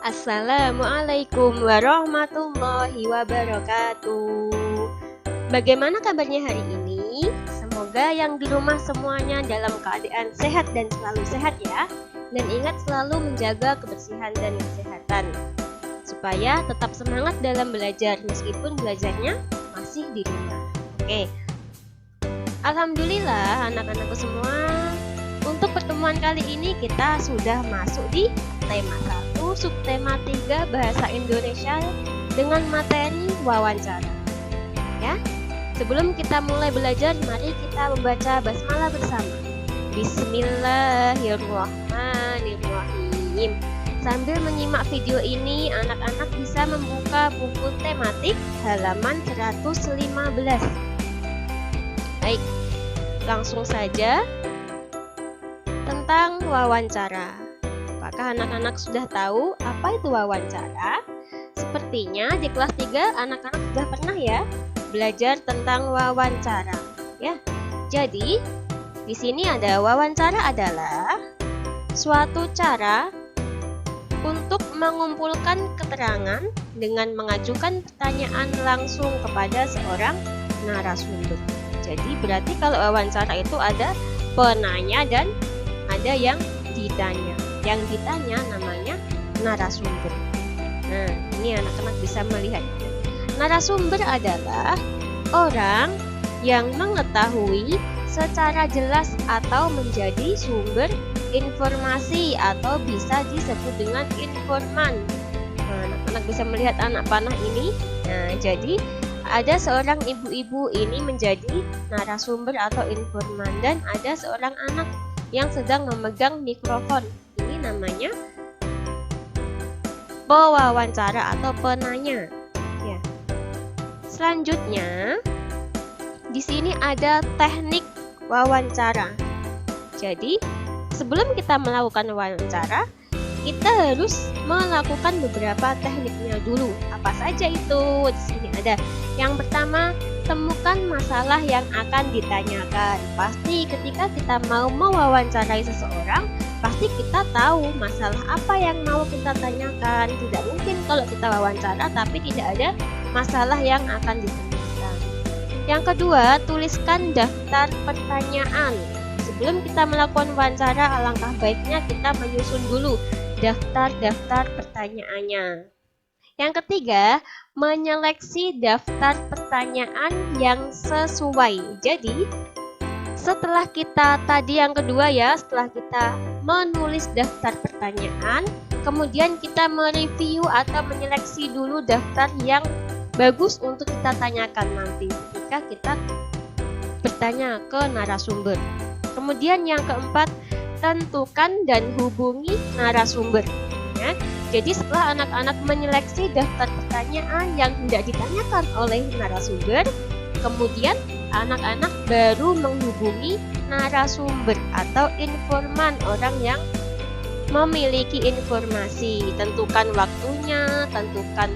Assalamualaikum warahmatullahi wabarakatuh. Bagaimana kabarnya hari ini? Semoga yang di rumah semuanya dalam keadaan sehat dan selalu sehat ya. Dan ingat selalu menjaga kebersihan dan kesehatan supaya tetap semangat dalam belajar meskipun belajarnya masih di rumah. Oke. Alhamdulillah anak-anakku semua, untuk pertemuan kali ini kita sudah masuk di tema 1, subtema 3 Bahasa Indonesia dengan materi wawancara. Ya. Sebelum kita mulai belajar, mari kita membaca basmalah bersama. Bismillahirrahmanirrahim. Sambil menyimak video ini, anak-anak bisa membuka buku tematik halaman 115. Baik, langsung saja tentang wawancara. Apakah anak-anak sudah tahu apa itu wawancara? Sepertinya di kelas 3 anak-anak sudah pernah ya belajar tentang wawancara. Ya. Jadi, di sini ada wawancara adalah suatu cara untuk mengumpulkan keterangan dengan mengajukan pertanyaan langsung kepada seorang narasumber. Jadi berarti kalau wawancara itu ada penanya dan ada yang ditanya. Yang ditanya namanya narasumber. Nah, ini anak-anak bisa melihat. Narasumber adalah orang yang mengetahui secara jelas atau menjadi sumber informasi atau bisa disebut dengan informan. Nah, anak-anak bisa melihat anak panah ini. Nah, jadi ada seorang ibu-ibu ini menjadi narasumber atau informan dan ada seorang anak yang sedang memegang mikrofon. Ini namanya pewawancara atau penanya. Ya. Selanjutnya, di sini ada teknik wawancara. Jadi, sebelum kita melakukan wawancara, kita harus melakukan beberapa tekniknya dulu. Apa saja itu? Di sini ada. Yang pertama, temukan masalah yang akan ditanyakan. Pasti ketika kita mau mewawancarai seseorang, pasti kita tahu masalah apa yang mau kita tanyakan. Tidak mungkin kalau kita wawancara tapi tidak ada masalah yang akan ditanyakan. Yang kedua, tuliskan daftar pertanyaan. Sebelum kita melakukan wawancara, alangkah baiknya kita menyusun dulu daftar pertanyaannya. Yang ketiga, menyeleksi daftar pertanyaan yang sesuai. Jadi, setelah kita tadi yang kedua ya, setelah kita menulis daftar pertanyaan, kemudian kita mereview atau menyeleksi dulu daftar yang bagus untuk kita tanyakan nanti ketika kita bertanya ke narasumber. Kemudian yang keempat, tentukan dan hubungi narasumber. Ya. Jadi setelah anak-anak menyeleksi daftar pertanyaan yang hendak ditanyakan oleh narasumber, kemudian anak-anak baru menghubungi narasumber atau informan, orang yang memiliki informasi. Tentukan waktunya, tentukan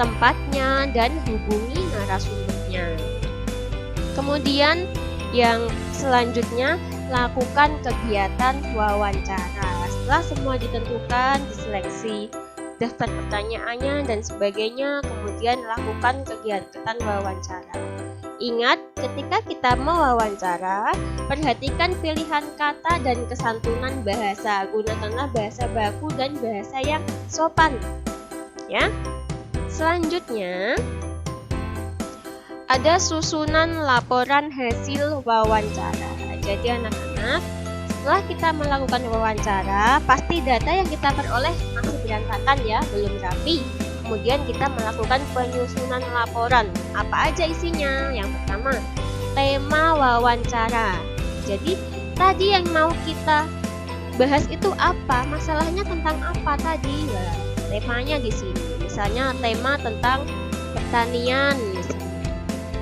tempatnya, dan hubungi narasumbernya. Kemudian yang selanjutnya, lakukan kegiatan wawancara. Setelah semua ditentukan, diseleksi daftar pertanyaannya dan sebagainya, kemudian lakukan kegiatan wawancara. Ingat, ketika kita mewawancara, perhatikan pilihan kata dan kesantunan bahasa. Gunakanlah bahasa baku dan bahasa yang sopan. Ya. Selanjutnya, ada susunan laporan hasil wawancara. Jadi anak-anak, setelah kita melakukan wawancara, pasti data yang kita peroleh masih berantakan ya, belum rapi. Kemudian kita melakukan penyusunan laporan. Apa aja isinya? Yang pertama, tema wawancara. Jadi, tadi yang mau kita bahas itu apa? Masalahnya tentang apa tadi? Nah, temanya di sini. Misalnya tema tentang pertanian misalnya.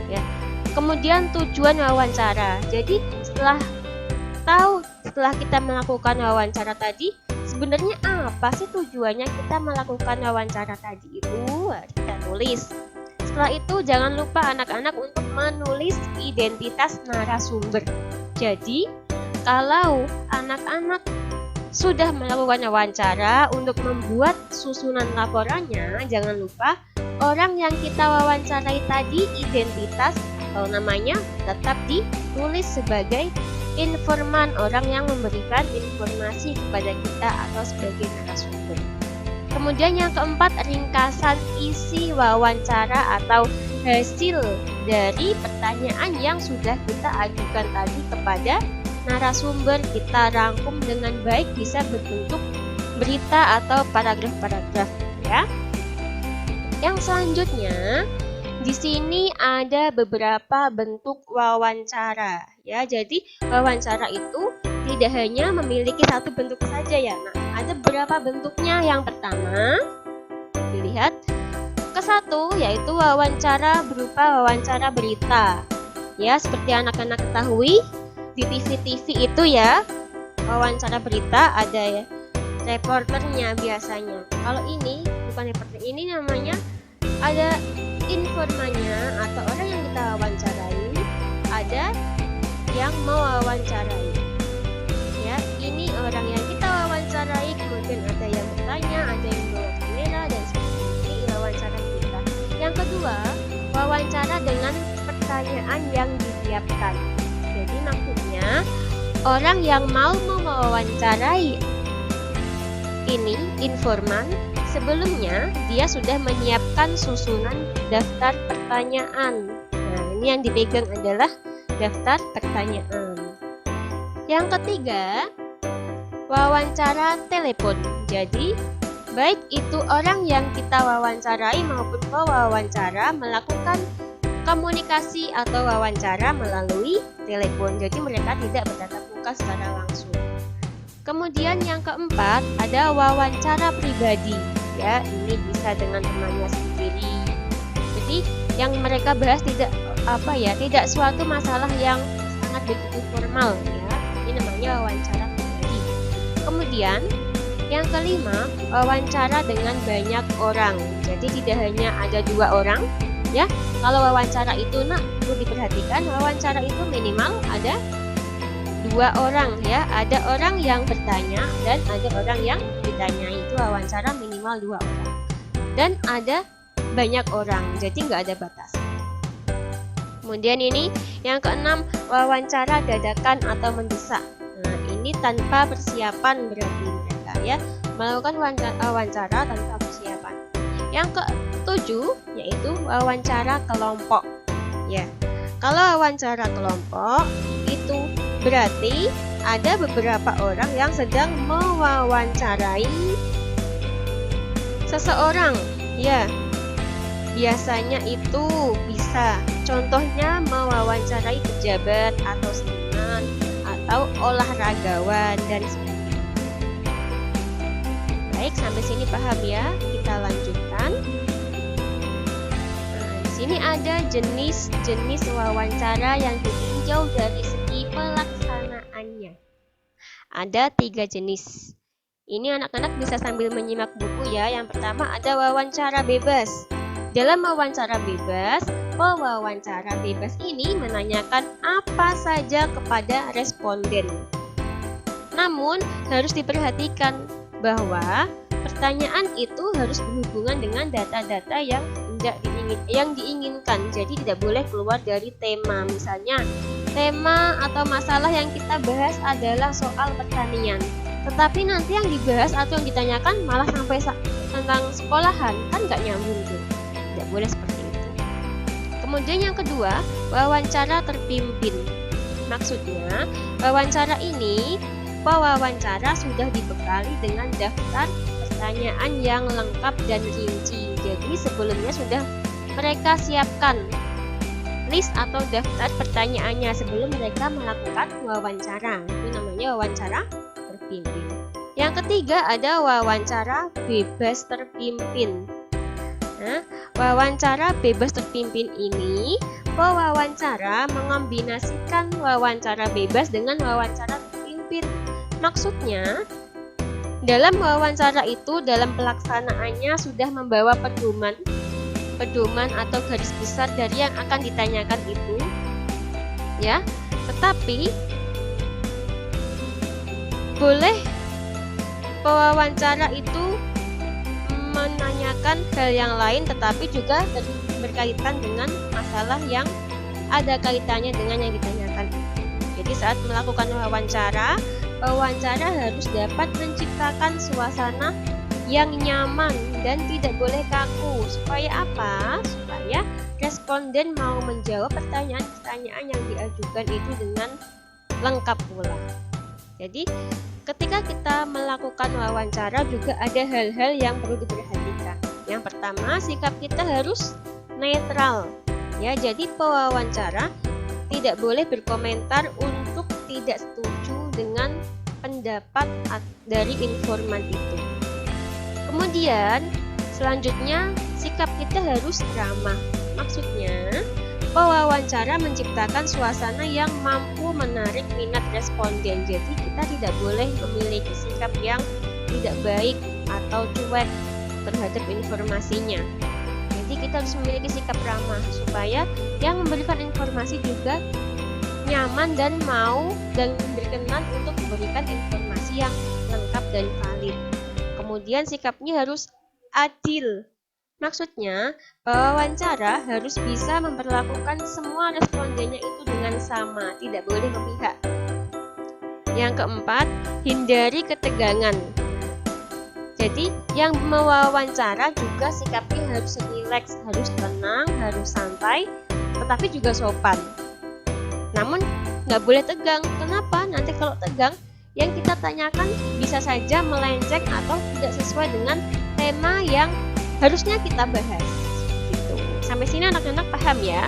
Ya. Kemudian tujuan wawancara. Jadi, setelah kita melakukan wawancara tadi, sebenarnya apa sih tujuannya kita melakukan wawancara tadi itu? Kita tulis. Setelah itu jangan lupa anak-anak untuk menulis identitas narasumber. Jadi, kalau anak-anak sudah melakukan wawancara, untuk membuat susunan laporannya, jangan lupa orang yang kita wawancarai tadi, identitas atau namanya tetap ditulis sebagai informan, orang yang memberikan informasi kepada kita atau sebagai narasumber. Kemudian yang keempat, ringkasan isi wawancara atau hasil dari pertanyaan yang sudah kita ajukan tadi kepada narasumber, kita rangkum dengan baik, bisa berbentuk berita atau paragraf-paragraf ya. Yang selanjutnya di sini ada beberapa bentuk wawancara ya. Jadi wawancara itu tidak hanya memiliki satu bentuk saja ya. Nah, ada beberapa bentuknya. Yang pertama dilihat ke satu, yaitu wawancara berupa wawancara berita ya. Seperti anak-anak ketahui di TV-TV itu ya, wawancara berita ada ya reporternya biasanya. Kalau ini bukan reporter, ini namanya ada informannya atau orang yang kita wawancarai, ada yang mewawancarai ya. Ini orang yang kita wawancarai, kemudian ada yang bertanya, ada yang bawa kamera dan sebagainya. Ini wawancara kita. Yang kedua, wawancara dengan pertanyaan yang disiapkan. Jadi maksudnya orang yang mau mewawancarai ini informan, sebelumnya dia sudah menyiapkan susunan daftar pertanyaan. Nah, ini yang dipegang adalah daftar pertanyaan. Yang ketiga, wawancara telepon. Jadi baik itu orang yang kita wawancarai maupun pewawancara melakukan komunikasi atau wawancara melalui telepon. Jadi mereka tidak bertatap muka secara langsung. Kemudian yang keempat ada wawancara pribadi ya. Ini bisa dengan temannya sendiri. Jadi yang mereka bahas tidak suatu masalah yang sangat begitu formal ya. Ini namanya wawancara pribadi. Kemudian yang kelima, wawancara dengan banyak orang. Jadi tidak hanya ada 2 orang ya. Kalau wawancara itu perlu diperhatikan, wawancara itu minimal ada 2 orang ya. Ada orang yang bertanya dan ada orang yang ditanyai. Itu wawancara minimal 2 orang. Dan ada banyak orang, jadi nggak ada batas. Kemudian ini yang keenam, wawancara dadakan atau mendesak. Nah, ini tanpa persiapan berarti mereka ya melakukan wawancara tanpa persiapan. Yang ketujuh yaitu wawancara kelompok ya. Kalau wawancara kelompok itu berarti ada beberapa orang yang sedang mewawancarai seseorang ya. Biasanya itu bisa contohnya mewawancarai pejabat atau seniman atau olahragawan dan sebagainya. Baik, sampai sini paham ya? Kita lanjutkan. Nah, di sini ada jenis-jenis wawancara yang ditinjau dari segi pelaksanaannya. Ada 3 jenis. Ini anak-anak bisa sambil menyimak buku ya. Yang pertama ada wawancara bebas. Dalam wawancara bebas, pewawancara bebas ini menanyakan apa saja kepada responden. Namun harus diperhatikan bahwa pertanyaan itu harus berhubungan dengan data-data yang diinginkan. Jadi tidak boleh keluar dari tema. Misalnya tema atau masalah yang kita bahas adalah soal pertanian, tetapi nanti yang dibahas atau yang ditanyakan malah sampai tentang sekolahan, kan nggak nyambung tuh. Tidak boleh seperti itu. Kemudian yang kedua, wawancara terpimpin. Maksudnya wawancara ini, pewawancara sudah dibekali dengan daftar pertanyaan yang lengkap dan rinci. Jadi sebelumnya sudah mereka siapkan list atau daftar pertanyaannya sebelum mereka melakukan wawancara. Itu namanya wawancara terpimpin. Yang ketiga ada wawancara bebas terpimpin. Nah, wawancara bebas terpimpin ini, pewawancara mengombinasikan wawancara bebas dengan wawancara terpimpin. Maksudnya, dalam wawancara itu, dalam pelaksanaannya sudah membawa pedoman atau garis besar dari yang akan ditanyakan itu, ya. Tetapi boleh pewawancara itu menanyakan hal yang lain tetapi juga berkaitan dengan masalah yang ada kaitannya dengan yang ditanyakan. Jadi saat melakukan wawancara, pewawancara harus dapat menciptakan suasana yang nyaman dan tidak boleh kaku. Supaya apa? Supaya responden mau menjawab pertanyaan-pertanyaan yang diajukan itu dengan lengkap pula. Jadi ketika kita melakukan wawancara juga ada hal-hal yang perlu diperhatikan. Yang pertama, sikap kita harus netral. Ya, jadi pewawancara tidak boleh berkomentar untuk tidak setuju dengan pendapat dari informan itu. Kemudian selanjutnya sikap kita harus ramah. Maksudnya pewawancara menciptakan suasana yang mampu menarik minat responden. Jadi kita tidak boleh memiliki sikap yang tidak baik atau cuek terhadap informasinya. Jadi kita harus memiliki sikap ramah supaya yang memberikan informasi juga nyaman dan mau dan berkenan untuk memberikan informasi yang lengkap dan valid. Kemudian sikapnya harus adil. Maksudnya, pewawancara harus bisa memperlakukan semua respondennya itu dengan sama, tidak boleh memihak. Yang keempat, hindari ketegangan. Jadi, yang mewawancara juga sikapnya harus rileks, harus tenang, harus santai, tetapi juga sopan. Namun, nggak boleh tegang. Kenapa? Nanti kalau tegang, yang kita tanyakan bisa saja melenceng atau tidak sesuai dengan tema yang harusnya kita bahas. Gitu. Sampai sini anak-anak paham ya?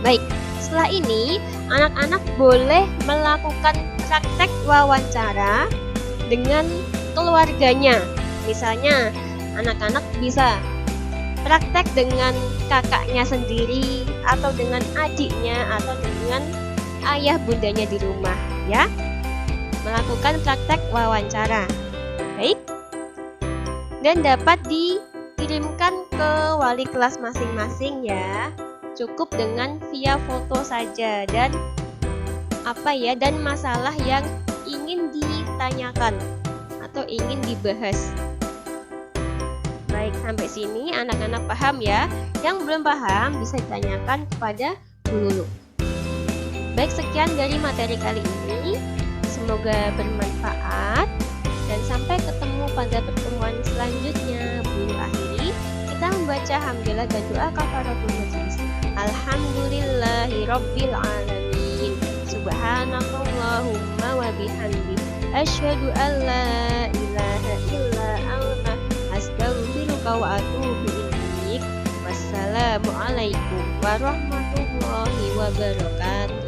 Baik, setelah ini anak-anak boleh melakukan praktek wawancara dengan keluarganya. Misalnya, anak-anak bisa praktek dengan kakaknya sendiri atau dengan adiknya atau dengan ayah bundanya di rumah, ya. Melakukan praktek wawancara. Baik. Dan dapat dikirimkan ke wali kelas masing-masing ya. Cukup dengan via foto saja dan dan masalah yang ingin ditanyakan atau ingin dibahas. Baik, sampai sini anak-anak paham ya. Yang belum paham bisa ditanyakan kepada Bu Lulu. Baik, sekian dari materi kali ini. Semoga bermanfaat dan sampai ketemu pada pertemuan selanjutnya. Bu Lulu akhiri kita membaca hamdalah dan doa kafaratul majlis. Alhamdulillahirabbil alamin. Subhanakallahumma wa bihamdik asyhadu an la ilaha illa anta astaghfiruka wa atubu ilaik. Wassalamualaikum warahmatullahi wabarakatuh.